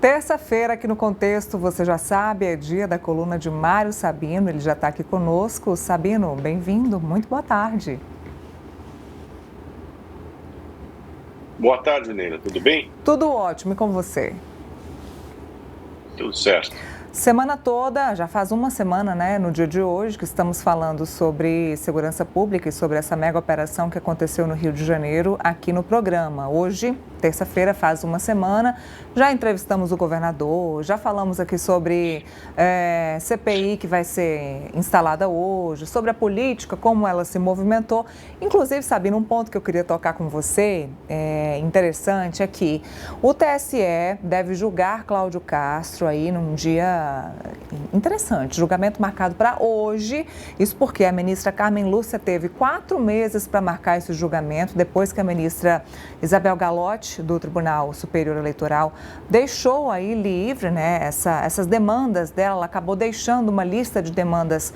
Terça-feira, aqui no Contexto, você já sabe, é dia da coluna de Mário Sabino, ele já está aqui conosco. Sabino, bem-vindo, muito boa tarde. Boa tarde, Neila, tudo bem? Tudo ótimo, e com você? Tudo certo. Semana toda, já faz uma semana, né, no dia de hoje, que estamos falando sobre segurança pública e sobre essa mega operação que aconteceu no Rio de Janeiro aqui no programa. Hoje, terça-feira, faz uma semana, já entrevistamos o governador, já falamos aqui sobre CPI que vai ser instalada hoje, sobre a política, como ela se movimentou. Inclusive, Sabino, um ponto que eu queria tocar com você, interessante, é que o TSE deve julgar Cláudio Castro aí num dia interessante, julgamento marcado para hoje, isso porque a ministra Carmen Lúcia teve 4 meses para marcar esse julgamento, depois que a ministra Isabel Galotti, do Tribunal Superior Eleitoral, deixou aí livre, né, essas demandas dela, ela acabou deixando uma lista de demandas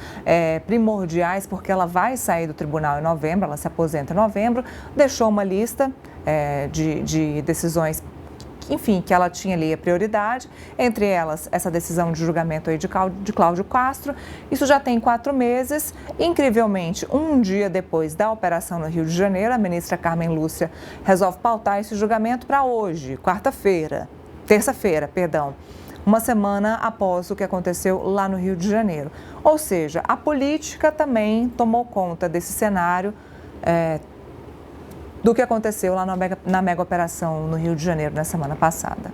primordiais, porque ela vai sair do tribunal em novembro, ela se aposenta em novembro, deixou uma lista de decisões, enfim, que ela tinha ali a prioridade, entre elas essa decisão de julgamento aí de Cláudio Castro. Isso já tem 4 meses. Incrivelmente, um dia depois da operação no Rio de Janeiro, a ministra Carmen Lúcia resolve pautar esse julgamento para hoje, terça-feira, uma semana após o que aconteceu lá no Rio de Janeiro. Ou seja, a política também tomou conta desse cenário, do que aconteceu lá na mega operação no Rio de Janeiro na semana passada.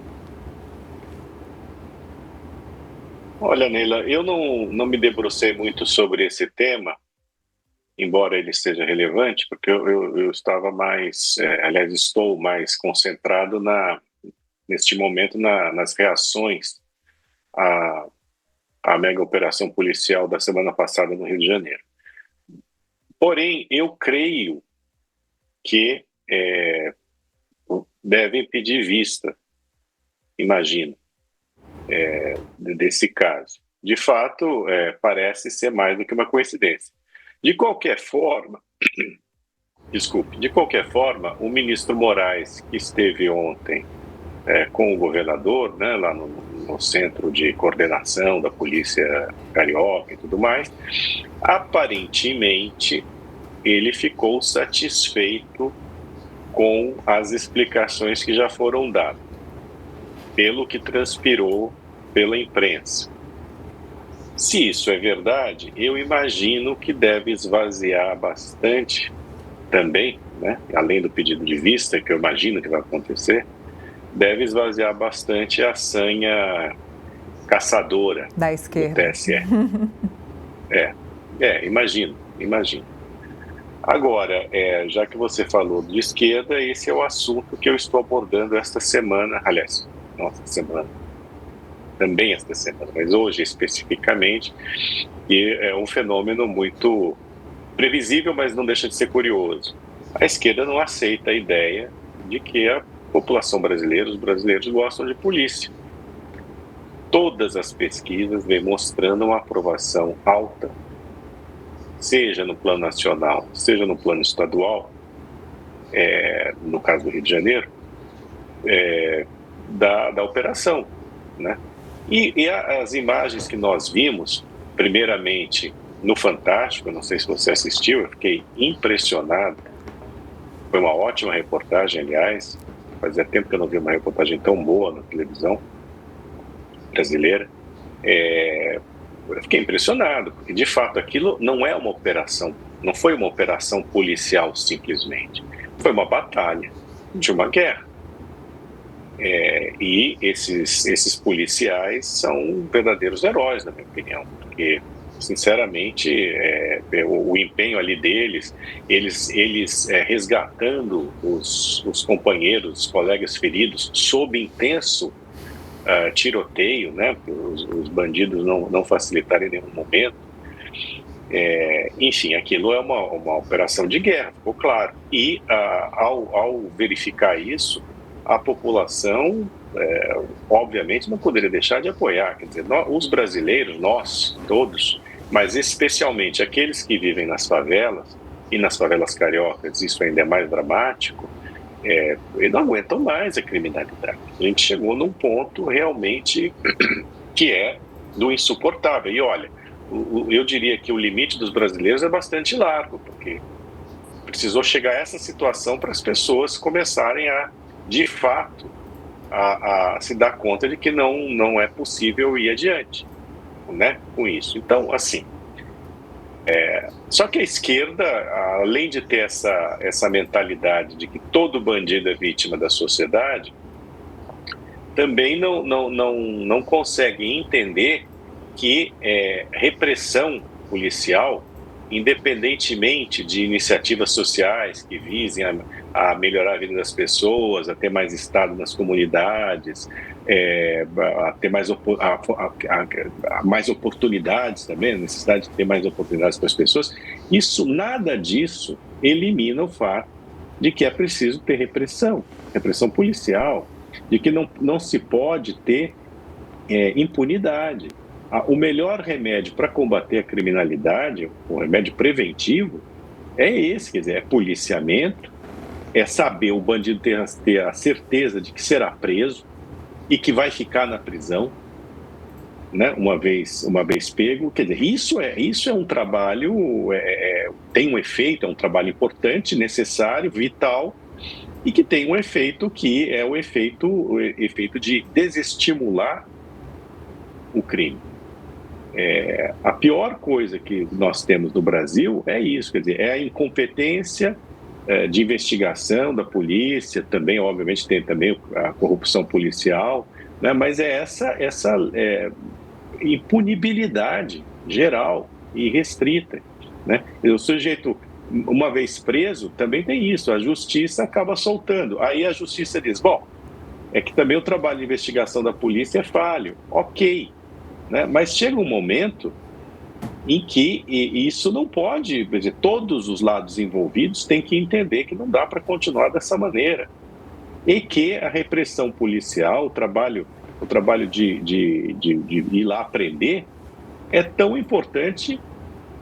Olha, Neila, eu não me debrucei muito sobre esse tema, embora ele seja relevante, porque eu estava mais, aliás, estou mais concentrado neste momento nas reações à mega operação policial da semana passada no Rio de Janeiro. Porém, eu creio que devem pedir vista, imagino, desse caso. De fato, parece ser mais do que uma coincidência. De qualquer forma, o ministro Moraes, que esteve ontem com o governador, né, lá no Centro de Coordenação da Polícia Carioca e tudo mais, aparentemente ele ficou satisfeito com as explicações que já foram dadas, pelo que transpirou pela imprensa. Se isso é verdade, eu imagino que deve esvaziar bastante também, né, além do pedido de vista, que eu imagino que vai acontecer, deve esvaziar bastante a sanha caçadora da esquerda do TSE. Imagino. Agora, já que você falou de esquerda, esse é o assunto que eu estou abordando esta semana, aliás, também esta semana, mas hoje especificamente, e é um fenômeno muito previsível, mas não deixa de ser curioso. A esquerda não aceita a ideia de que a população brasileira, os brasileiros gostam de polícia. Todas as pesquisas vêm mostrando uma aprovação alta, seja no plano nacional, seja no plano estadual, no caso do Rio de Janeiro, da operação, né? E as imagens que nós vimos, primeiramente no Fantástico, não sei se você assistiu, eu fiquei impressionado, foi uma ótima reportagem, aliás, fazia tempo que eu não vi uma reportagem tão boa na televisão brasileira. Eu fiquei impressionado, porque de fato aquilo não é uma operação, não foi uma operação policial simplesmente, foi uma batalha de uma guerra. E esses policiais são verdadeiros heróis, na minha opinião, porque, sinceramente, o empenho ali deles, eles resgatando os companheiros, os colegas feridos, sob intenso tiroteio, né, os bandidos não facilitarem em nenhum momento. Enfim, aquilo é uma operação de guerra, ficou claro. E ao verificar isso, a população, obviamente, não poderia deixar de apoiar. Quer dizer, os brasileiros, nós todos, mas especialmente aqueles que vivem nas favelas, e nas favelas cariocas isso ainda é mais dramático, eles não aguentam mais a criminalidade. A gente chegou num ponto realmente que é do insuportável. E olha, eu diria que o limite dos brasileiros é bastante largo, porque precisou chegar a essa situação para as pessoas começarem a, de fato, a se dar conta de que não é possível ir adiante, né, com isso. Então, assim, só que a esquerda, além de ter essa mentalidade de que todo bandido é vítima da sociedade, também não consegue entender que repressão policial, independentemente de iniciativas sociais que visem a melhorar a vida das pessoas, a ter mais Estado nas comunidades, a ter mais oportunidades também, a necessidade de ter mais oportunidades para as pessoas, nada disso elimina o fato de que é preciso ter repressão policial, de que não se pode ter impunidade. O melhor remédio para combater a criminalidade, o remédio preventivo, é esse, quer dizer, é policiamento, é saber o bandido ter a certeza de que será preso e que vai ficar na prisão, né, uma vez pego. Quer dizer, isso é um trabalho, tem um efeito, é um trabalho importante, necessário, vital, e que tem um efeito que é o efeito de desestimular o crime. A pior coisa que nós temos no Brasil é isso, quer dizer, é a incompetência de investigação da polícia, também, obviamente, tem também a corrupção policial, né, mas é essa impunibilidade geral e restrita, né? O sujeito, uma vez preso, também tem isso, a justiça acaba soltando. Aí a justiça diz, bom, é que também o trabalho de investigação da polícia é falho. Ok, né? Mas chega um momento em que isso não pode, quer dizer, todos os lados envolvidos têm que entender que não dá para continuar dessa maneira. E que a repressão policial, o trabalho de ir lá aprender, é tão importante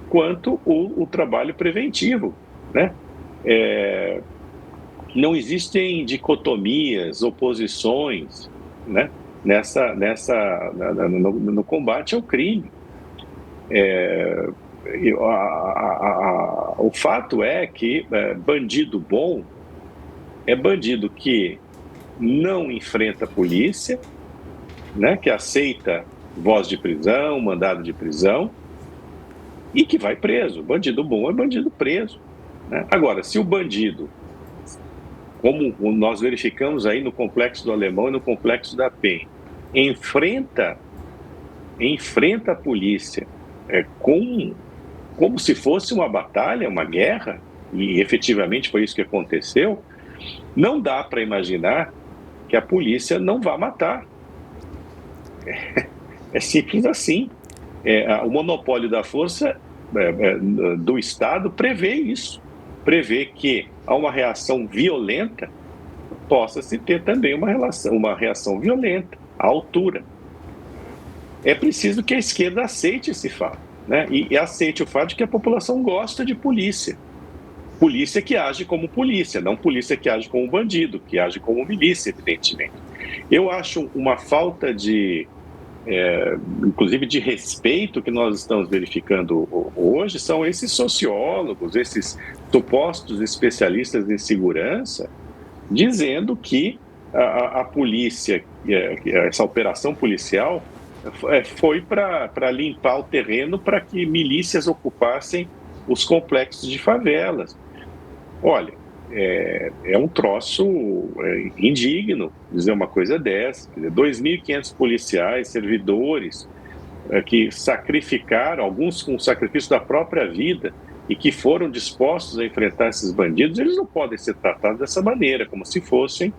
quanto o trabalho preventivo, né? Não existem dicotomias, oposições, né, no combate ao crime. O fato é que bandido bom é bandido que não enfrenta a polícia, né, que aceita voz de prisão, mandado de prisão, e que vai preso. Bandido bom é bandido preso, né? Agora, se o bandido, como nós verificamos aí no Complexo do Alemão e no Complexo da Penha, enfrenta a polícia como se fosse uma batalha, uma guerra, e efetivamente foi isso que aconteceu, não dá para imaginar que a polícia não vá matar. É simples assim. O monopólio da força do Estado prevê isso. Prevê que a uma reação violenta possa-se ter também uma reação violenta à altura. É preciso que a esquerda aceite esse fato, né? E aceite o fato de que a população gosta de polícia. Polícia que age como polícia, não polícia que age como bandido, que age como milícia, evidentemente. Eu acho uma falta inclusive de respeito que nós estamos verificando hoje, são esses sociólogos, esses supostos especialistas em segurança, dizendo que a polícia, essa operação policial, foi para limpar o terreno para que milícias ocupassem os complexos de favelas. Olha, é um troço indigno dizer uma coisa dessa. 2.500 policiais, servidores, que sacrificaram, alguns com o sacrifício da própria vida, e que foram dispostos a enfrentar esses bandidos, eles não podem ser tratados dessa maneira, como se fossem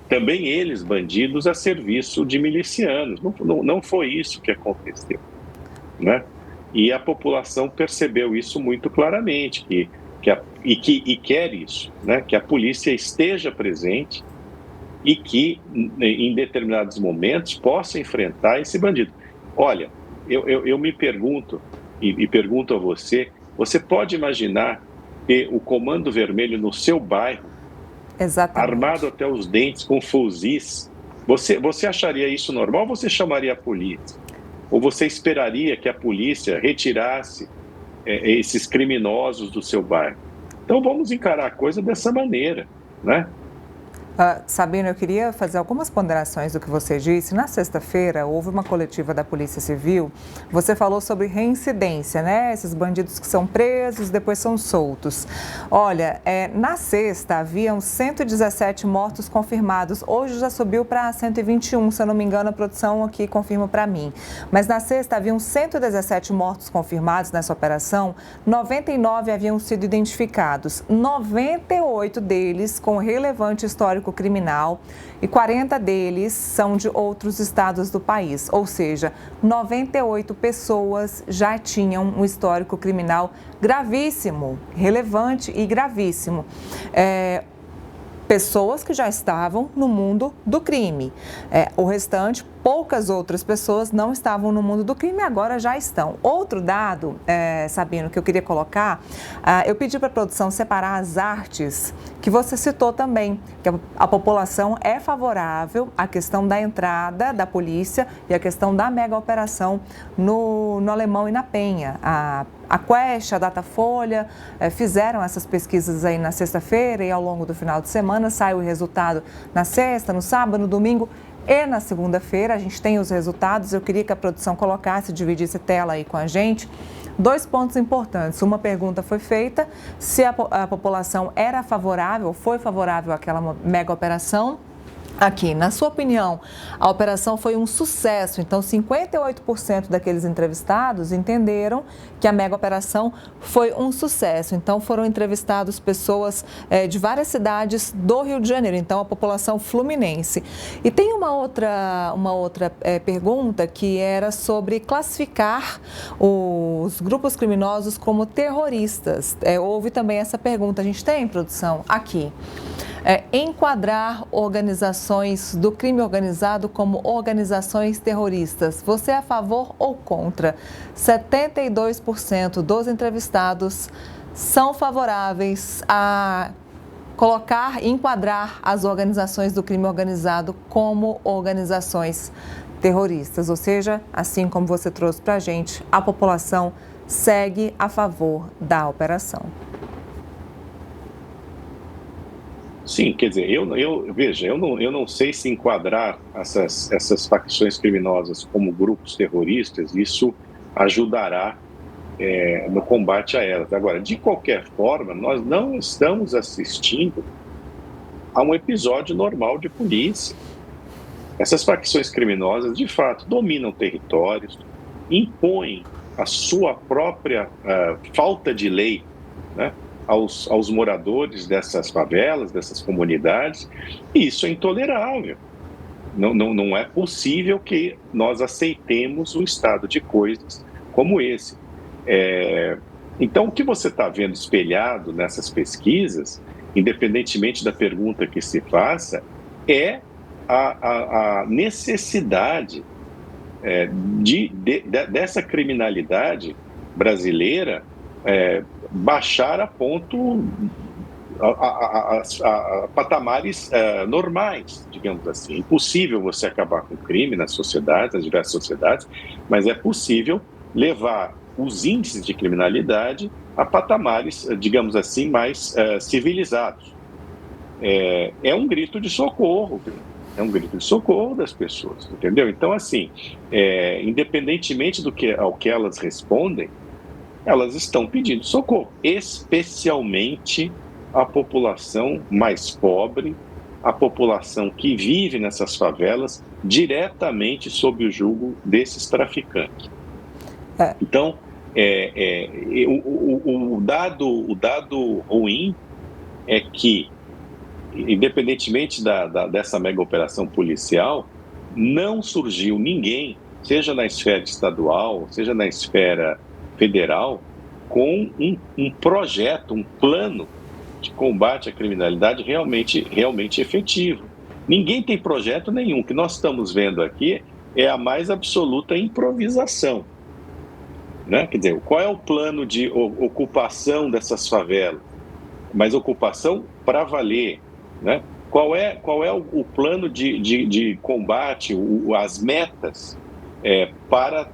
também eles bandidos a serviço de milicianos. Não foi isso que aconteceu, né? E a população percebeu isso muito claramente, e quer isso, né? Que a polícia esteja presente e que, em determinados momentos, possa enfrentar esse bandido. Olha, eu me pergunto, e pergunto a você pode imaginar ter o Comando Vermelho no seu bairro Exatamente. armado até os dentes com fuzis. Você acharia isso normal ou você chamaria a polícia? Ou você esperaria que a polícia retirasse esses criminosos do seu bairro? Então vamos encarar a coisa dessa maneira, né? Sabino, eu queria fazer algumas ponderações do que você disse. Na sexta-feira, houve uma coletiva da Polícia Civil. Você falou sobre reincidência, né? Esses bandidos que são presos, depois são soltos. Olha, na sexta, haviam 117 mortos confirmados. Hoje já subiu para 121, se eu não me engano, a produção aqui confirma para mim. Mas na sexta, haviam 117 mortos confirmados nessa operação. 99 haviam sido identificados. 98 deles com relevante histórico criminal e 40 deles são de outros estados do país, ou seja, 98 pessoas já tinham um histórico criminal gravíssimo, relevante e gravíssimo. Pessoas que já estavam no mundo do crime. O restante, poucas outras pessoas não estavam no mundo do crime e agora já estão. Outro dado, Sabino, que eu queria colocar, eu pedi para a produção separar as artes que você citou também, que a população é favorável à questão da entrada da polícia e à questão da mega operação no Alemão e na Penha. A Quest, a Datafolha, fizeram essas pesquisas aí na sexta-feira e ao longo do final de semana. Sai o resultado na sexta, no sábado, no domingo e na segunda-feira. A gente tem os resultados. Eu queria que a produção colocasse, dividisse tela aí com a gente. 2 pontos importantes. Uma pergunta foi feita se a população era favorável, foi favorável àquela mega operação. Aqui, na sua opinião, a operação foi um sucesso, então 58% daqueles entrevistados entenderam que a mega operação foi um sucesso. Então foram entrevistados pessoas de várias cidades do Rio de Janeiro, então a população fluminense. E tem uma outra pergunta que era sobre classificar os grupos criminosos como terroristas. Houve também essa pergunta, a gente tem, produção, aqui. Enquadrar organizações do crime organizado como organizações terroristas. Você é a favor ou contra? 72% dos entrevistados são favoráveis a colocar e enquadrar as organizações do crime organizado como organizações terroristas. Ou seja, assim como você trouxe para a gente, a população segue a favor da operação. Sim, quer dizer, eu não sei se enquadrar essas facções criminosas como grupos terroristas, isso ajudará no combate a elas. Agora, de qualquer forma, nós não estamos assistindo a um episódio normal de polícia. Essas facções criminosas, de fato, dominam territórios, impõem a sua própria falta de lei, né, aos moradores dessas favelas, dessas comunidades, e isso é intolerável. Não é possível que nós aceitemos um estado de coisas como esse. Então, o que você está vendo espelhado nessas pesquisas, independentemente da pergunta que se faça, é a necessidade dessa criminalidade brasileira baixar a ponto a patamares normais, digamos assim. É impossível você acabar com o crime nas sociedades, nas diversas sociedades, mas é possível levar os índices de criminalidade a patamares, digamos assim, mais civilizados. É um grito de socorro, das pessoas, entendeu? Então, assim, independentemente ao que elas respondem, elas estão pedindo socorro, especialmente a população mais pobre, a população que vive nessas favelas diretamente sob o jugo desses traficantes. Então, o dado ruim é que, independentemente dessa mega operação policial, não surgiu ninguém, seja na esfera estadual, seja na esfera federal, com um projeto, um plano de combate à criminalidade realmente efetivo. Ninguém tem projeto nenhum. O que nós estamos vendo aqui é a mais absoluta improvisação, né? Quer dizer, qual é o plano de ocupação dessas favelas? Mas ocupação para valer, né? Qual é o plano de combate, as metas para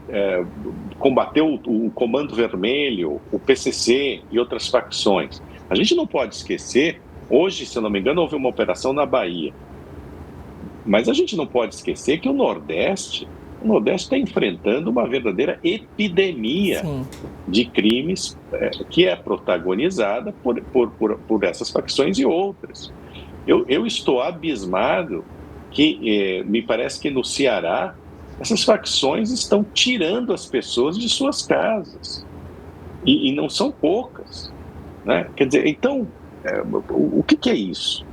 combater o Comando Vermelho, o PCC e outras facções? A gente não pode esquecer, hoje, se eu não me engano, houve uma operação na Bahia, mas a gente não pode esquecer que o Nordeste está enfrentando uma verdadeira epidemia Sim. de crimes que é protagonizada por essas facções e outras. Eu estou abismado que me parece que no Ceará essas facções estão tirando as pessoas de suas casas e não são poucas, né? Quer dizer, então o que é isso?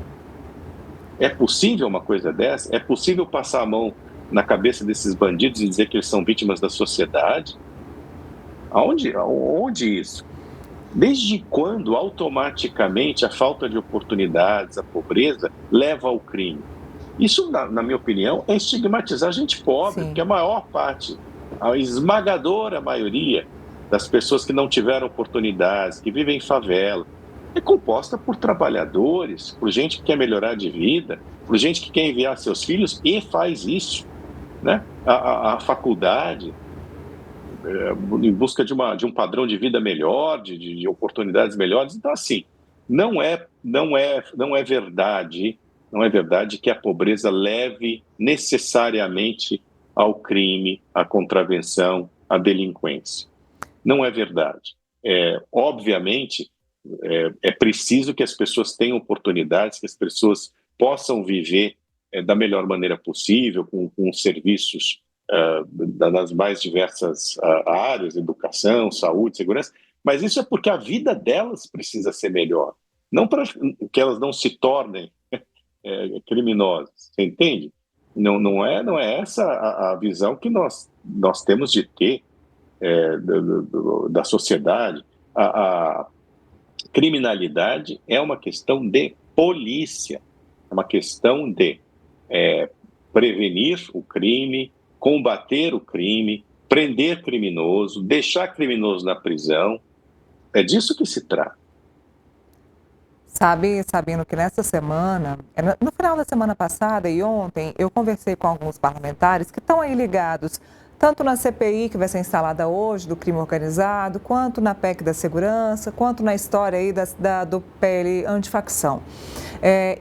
É possível uma coisa dessa? É possível passar a mão na cabeça desses bandidos e dizer que eles são vítimas da sociedade? Aonde isso? Desde quando automaticamente a falta de oportunidades, a pobreza, leva ao crime? Isso, na minha opinião, é estigmatizar a gente pobre, Sim. porque a maior parte, a esmagadora maioria das pessoas que não tiveram oportunidades, que vivem em favela, é composta por trabalhadores, por gente que quer melhorar de vida, por gente que quer enviar seus filhos e faz isso, né? A faculdade, em busca de um padrão de vida melhor, de oportunidades melhores. Então, assim, não é verdade, não é verdade que a pobreza leve necessariamente ao crime, à contravenção, à delinquência. Não é verdade. Obviamente, é preciso que as pessoas tenham oportunidades, que as pessoas possam viver da melhor maneira possível, com serviços nas mais diversas áreas, educação, saúde, segurança, mas isso é porque a vida delas precisa ser melhor, não para que elas não se tornem criminosas, você entende? Não é essa a visão que nós temos de ter da sociedade. A criminalidade é uma questão de polícia, é uma questão de prevenir o crime, combater o crime, prender criminoso, deixar criminoso na prisão. É disso que se trata. Sabe, Sabino, que nessa semana, no final da semana passada e ontem, eu conversei com alguns parlamentares que estão aí ligados, tanto na CPI, que vai ser instalada hoje, do crime organizado, quanto na PEC da segurança, quanto na história aí do PL antifacção.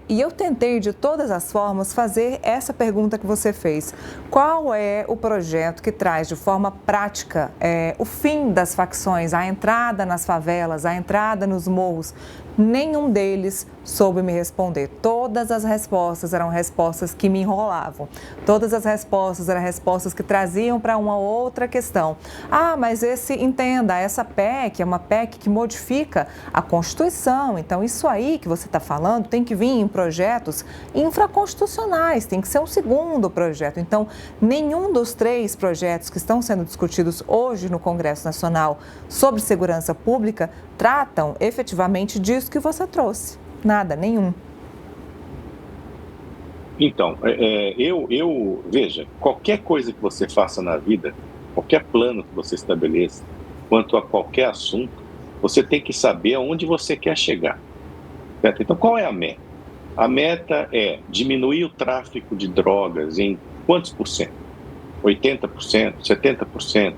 E eu tentei, de todas as formas, fazer essa pergunta que você fez. Qual é o projeto que traz de forma prática o fim das facções, a entrada nas favelas, a entrada nos morros? Nenhum deles soube me responder. Todas as respostas eram respostas que me enrolavam. Todas as respostas eram respostas que traziam para uma outra questão. Ah, mas entenda, essa PEC é uma PEC que modifica a Constituição. Então, isso aí que você está falando tem que vir em projetos infraconstitucionais, tem que ser um segundo projeto. Então, nenhum dos 3 projetos que estão sendo discutidos hoje no Congresso Nacional sobre segurança pública tratam efetivamente disso que você trouxe. Nada, nenhum. Então, veja, qualquer coisa que você faça na vida, qualquer plano que você estabeleça, quanto a qualquer assunto, você tem que saber aonde você quer chegar. Certo? Então, qual é a meta? A meta é diminuir o tráfico de drogas em quantos por cento? 80%, 70%?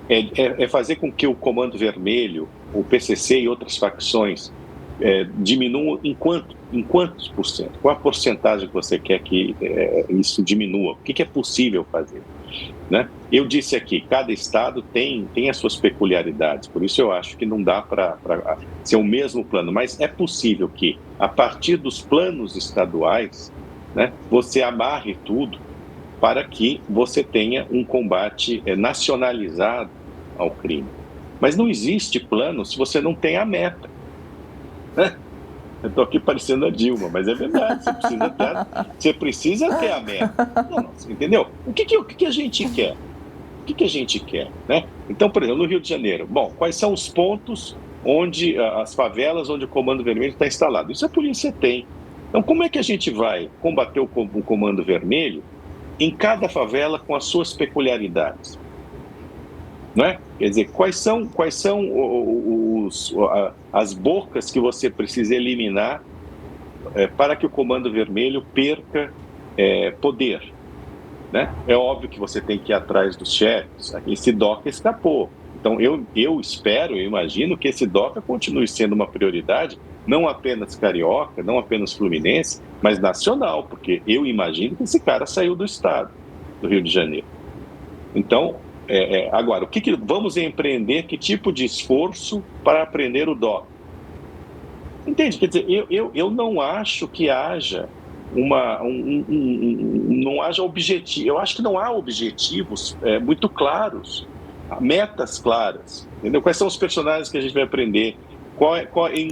É fazer com que o Comando Vermelho, o PCC e outras facções diminuam em quantos por cento? Qual a porcentagem que você quer que isso diminua? O que é possível fazer? Né? Eu disse aqui, cada estado tem as suas peculiaridades, por isso eu acho que não dá para ser o mesmo plano, mas é possível que, a partir dos planos estaduais, né, você amarre tudo para que você tenha um combate nacionalizado ao crime. Mas não existe plano se você não tem a meta. Né? Eu estou aqui parecendo a Dilma, mas é verdade, você precisa ter a meta. Não, entendeu? O que a gente quer? O que a gente quer? Né? Então, por exemplo, no Rio de Janeiro, quais são os pontos onde as favelas, onde o Comando Vermelho está instalado? Isso a polícia tem. Então, como é que a gente vai combater o Comando Vermelho em cada favela com as suas peculiaridades? Não é? Quer dizer, quais são as bocas que você precisa eliminar para que o Comando Vermelho perca poder, né? É óbvio que você tem que ir atrás dos chefes. Esse DOCA escapou. Então, eu espero, eu imagino que esse DOCA continue sendo uma prioridade, não apenas carioca, não apenas fluminense, mas nacional, porque eu imagino que esse cara saiu do estado, do Rio de Janeiro. Então, agora, vamos empreender? Que tipo de esforço para aprender o DOCA? Entende? Quer dizer, eu não acho que haja não haja objetivo. Eu acho que não há objetivos muito claros, metas claras. Entendeu? Quais são os personagens que a gente vai aprender?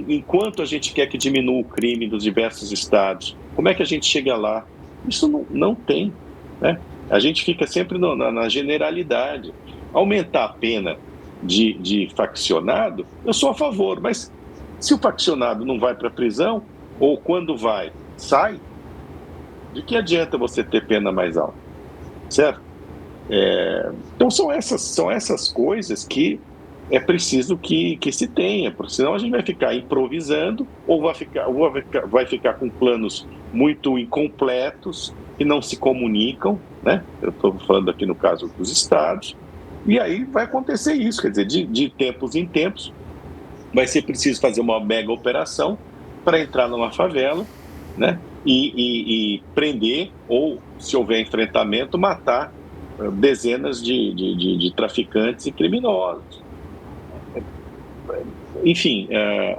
Enquanto a gente quer que diminua o crime dos diversos estados, como é que a gente chega lá? Isso não tem, né? A gente fica sempre na generalidade. Aumentar a pena de faccionado, eu sou a favor, mas se o faccionado não vai para a prisão, ou quando vai, sai, de que adianta você ter pena mais alta? Certo? Então são essas coisas que é preciso que se tenha, porque senão a gente vai ficar improvisando ou vai ficar com planos muito incompletos que não se comunicam, né? Eu estou falando aqui no caso dos estados, e aí vai acontecer isso, quer dizer, de tempos em tempos vai ser preciso fazer uma mega operação para entrar numa favela, né? E prender, ou se houver enfrentamento, matar dezenas de traficantes e criminosos. Enfim,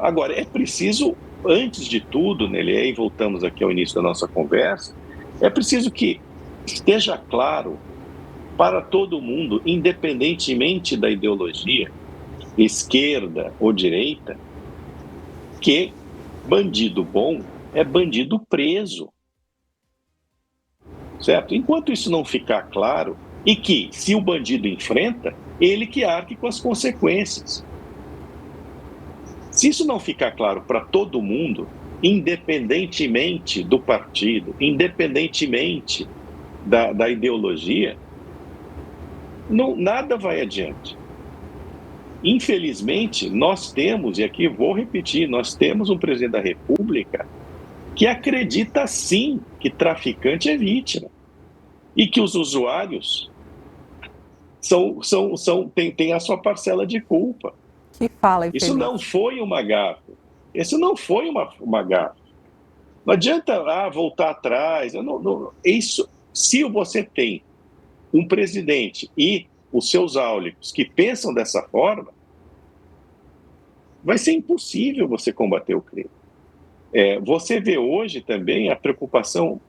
agora é preciso, antes de tudo, e aí voltamos aqui ao início da nossa conversa, é preciso que esteja claro para todo mundo, independentemente da ideologia, esquerda ou direita, que bandido bom é bandido preso, certo? Enquanto isso não ficar claro, e que, se o bandido enfrenta, ele que arque com as consequências. Se isso não ficar claro para todo mundo, independentemente do partido, independentemente da ideologia, nada vai adiante. Infelizmente, nós temos, e aqui vou repetir, nós temos um presidente da República que acredita sim que traficante é vítima e que os usuários têm a sua parcela de culpa. Que fala, infeliz. Isso não foi uma gafe. Isso não foi uma gafe. Não adianta voltar atrás. Isso, se você tem um presidente e os seus áulicos que pensam dessa forma, vai ser impossível você combater o crime. Você vê hoje também a preocupação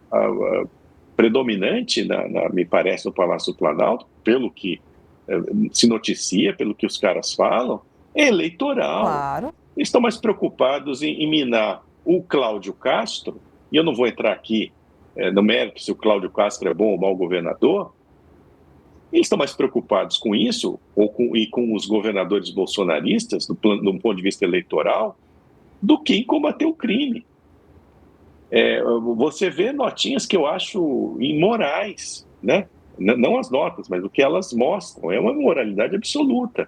predominante, me parece, no Palácio do Planalto, pelo que se noticia, pelo que os caras falam, é eleitoral. Claro. Eles estão mais preocupados em minar o Cláudio Castro, e eu não vou entrar aqui no mérito se o Cláudio Castro é bom ou mau governador. Eles estão mais preocupados com isso, e com os governadores bolsonaristas, do ponto de vista eleitoral, do que em combater o crime. Você vê notinhas que eu acho imorais, né? Não as notas, mas o que elas mostram. É uma imoralidade absoluta.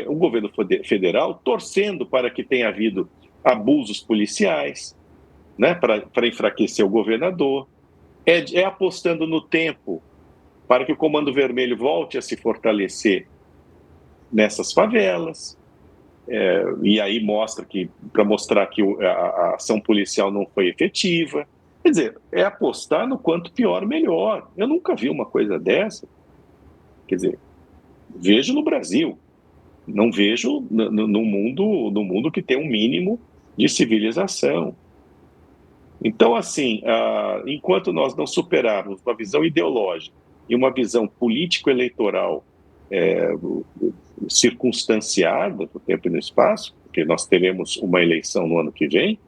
O governo federal torcendo para que tenha havido abusos policiais, né? Para enfraquecer o governador. Apostando no tempo para que o Comando Vermelho volte a se fortalecer nessas favelas. E aí para mostrar que a ação policial não foi efetiva. Quer dizer, é apostar no quanto pior, melhor. Eu nunca vi uma coisa dessa. Quer dizer, vejo no Brasil, não vejo no mundo que tem um mínimo de civilização. Então, assim, enquanto nós não superarmos uma visão ideológica e uma visão político-eleitoral circunstanciada no tempo e no espaço, porque nós teremos uma eleição no ano que vem,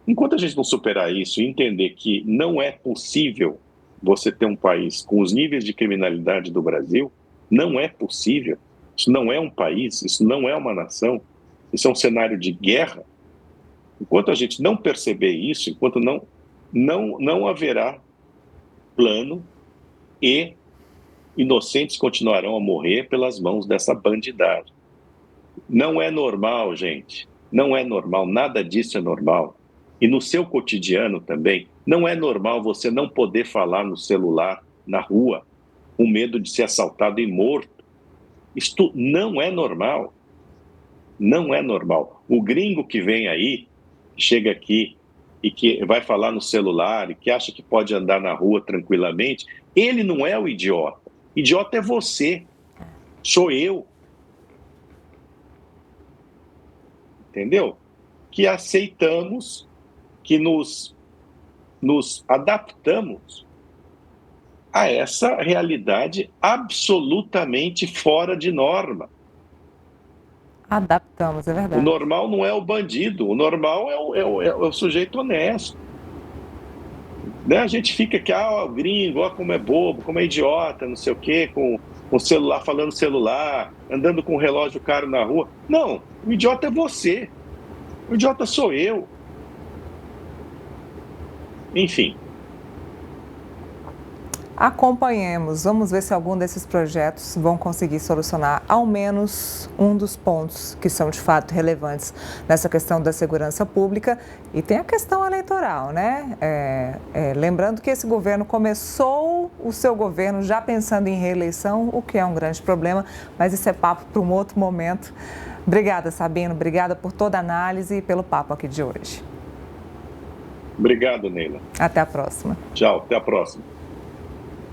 enquanto a gente não superar isso e entender que não é possível você ter um país com os níveis de criminalidade do Brasil, não é possível, isso não é um país, isso não é uma nação, isso é um cenário de guerra. Enquanto a gente não perceber isso, enquanto não haverá plano, e inocentes continuarão a morrer pelas mãos dessa bandidagem. Não é normal, gente. Não é normal. Nada disso é normal. e no seu cotidiano também, não é normal você não poder falar no celular na rua com medo de ser assaltado e morto. Isto não é normal. Não é normal. O gringo que vem aí, chega aqui e que vai falar no celular e que acha que pode andar na rua tranquilamente, ele não é o idiota. Idiota é você. Sou eu. Entendeu? Que aceitamos, que nos adaptamos a essa realidade absolutamente fora de norma. Adaptamos, é O verdade. normal não é o bandido, o normal é o sujeito honesto. Né? A gente fica aqui, o gringo, como é bobo, como é idiota, não sei o quê, com o celular, falando celular, andando com um relógio caro na rua. Não, o idiota é você. O idiota sou eu. Enfim. Acompanhemos, vamos ver se algum desses projetos vão conseguir solucionar ao menos um dos pontos que são de fato relevantes nessa questão da segurança pública. E tem a questão eleitoral, né? Lembrando que esse governo começou o seu governo já pensando em reeleição, o que é um grande problema, mas isso é papo para um outro momento. Obrigada, Sabino, obrigada por toda a análise e pelo papo aqui de hoje. Obrigado, Neila. Até a próxima. Tchau, até a próxima.